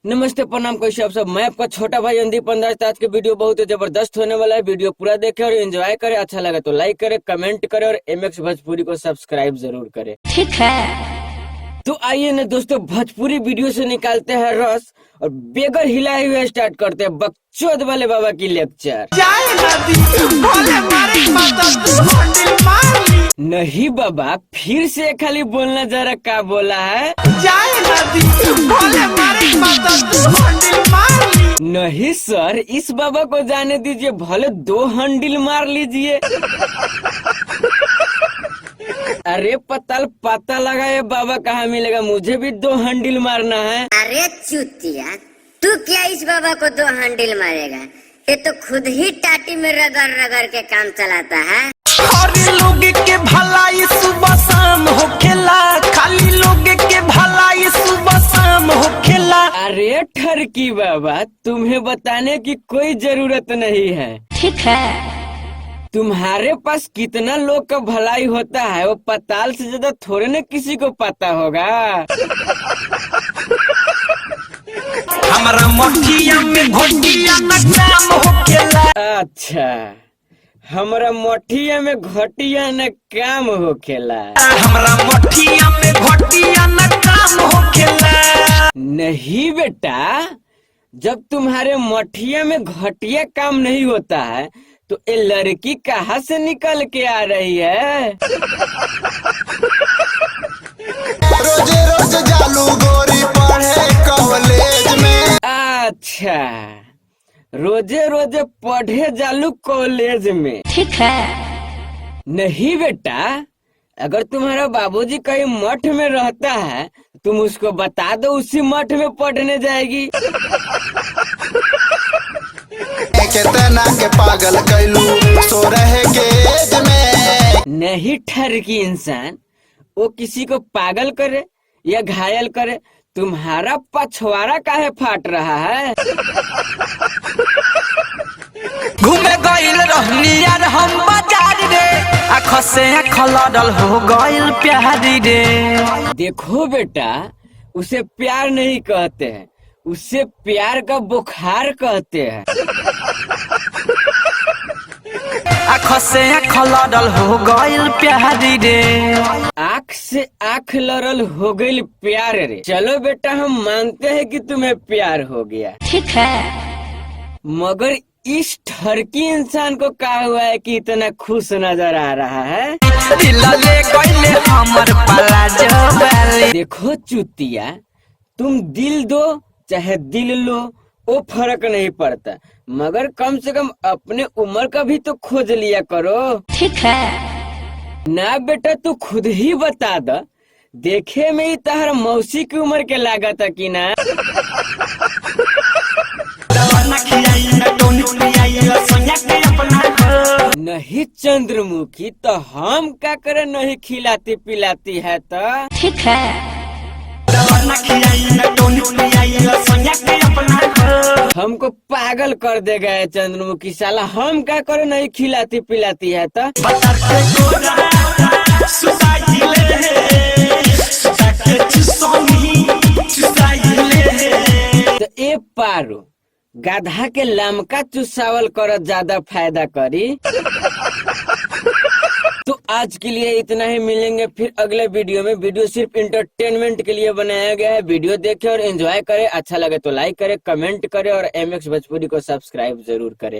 नमस्ते प्रणाम, कैसे आप सब। मैं आपका छोटा भाई अंदीप अंदाज। आज के वीडियो बहुत ही जबरदस्त होने वाला है। वीडियो पूरा देखें और एंजॉय करें। अच्छा लगा तो लाइक करें, कमेंट करें और MX भोजपुरी को सब्सक्राइब जरूर करें। ठीक है। तो आइए ना दोस्तों, भोजपुरी वीडियो से निकालते हैं रस और बेगर हिलाए हुए स्टार्ट करते हैं बकचोद वाले बाबा की लेक्चर। नहीं बाबा, फिर से खाली बोलना जरा, क्या बोला है? नहीं सर, इस बाबा को जाने दीजिए, भले 2 हंडिल मार लीजिए। अरे पता लगा ये बाबा कहाँ मिलेगा, मुझे भी 2 हंडिल मारना है। अरे चुतिया, तू क्या इस बाबा को 2 हंडिल मारेगा? ये तो खुद ही टाटी में रगड़ रगड़ के काम चलाता है। खाली लोग के भलाई सुबह शाम होखेला, खाली लोग के भलाई सुबह शाम होखेला। अरे ठरकी बाबा, तुम्हें बताने की कोई जरूरत नहीं है। ठीक है। तुम्हारे पास कितना लोग का भलाई होता है वो पताल से ज्यादा थोड़े न किसी को पता होगा। हमारा मोठिया में घोटिया न काम होखेला। अच्छा, हमारा मोठिया में घोटिया न काम होखेला। हमारा मोठिया में घोटिया न काम होखेला। नहीं बेटा, जब तुम्हारे मोठिया में घटिया काम नहीं होता है तो ये लड़की कहाँ से निकल के आ रही है? रोजे रोज जालू गोरी पढ़े कॉलेज में। अच्छा, रोजे रोजे पढ़े जालू कॉलेज में। ठीक है। नहीं बेटा, अगर तुम्हारा बाबूजी कहीं मठ में रहता है तुम उसको बता दो, उसी मठ में पढ़ने जाएगी। कितना के पागल कैलू सो रहे गेज में। नहीं ठरकी इंसान, वो किसी को पागल करे या घायल करे, तुम्हारा पछवाड़ा काहे फाट रहा है? घूमे गइल रहनी यार हम बाजार रे, आँखों से आँख लड़ल हो गइल प्यारी रे। देखो बेटा, उसे प्यार नहीं कहते हैं, उससे प्यार का बुखार कहते हैं। आँखों से आँख लड़ल हो गइल प्यारी रे। आँख से आँख लड़ल हो गई प्यार रे। चलो बेटा, हम मानते हैं कि तुम्हें प्यार हो गया। ठीक है। मगर इस ठरकी इंसान को क्या हुआ है कि इतना खुश नजर आ रहा है? दिल ले गइले हमर पलाजो वाली। देखो चुतिया, तुम दिल दो चाहे दिल लो, वो फर्क नहीं पड़ता, मगर कम से कम अपने उम्र का भी तो खोज लिया करो। ठीक है। ना बेटा, तू खुद ही बता द, देखे में ही तहर मौसी की उम्र के लागत है कि ना? नहीं चंद्रमुखी, तो हम क्या करे, नहीं खिलाती पिलाती है तो? ठीक है। हमको पागल कर देगा ये चंद्रमुखी साला, हम क्या करे, नहीं खिलाती पिलाती है तो? तो ए पारो, गाधा के लमका चुसावल कर ज्यादा फायदा करी। तो आज के लिए इतना ही, मिलेंगे फिर अगले वीडियो में। वीडियो सिर्फ इंटरटेनमेंट के लिए बनाया गया है। वीडियो देखें और एंजॉय करें। अच्छा लगे तो लाइक करें, कमेंट करें और MX भोजपुरी को सब्सक्राइब जरूर करें।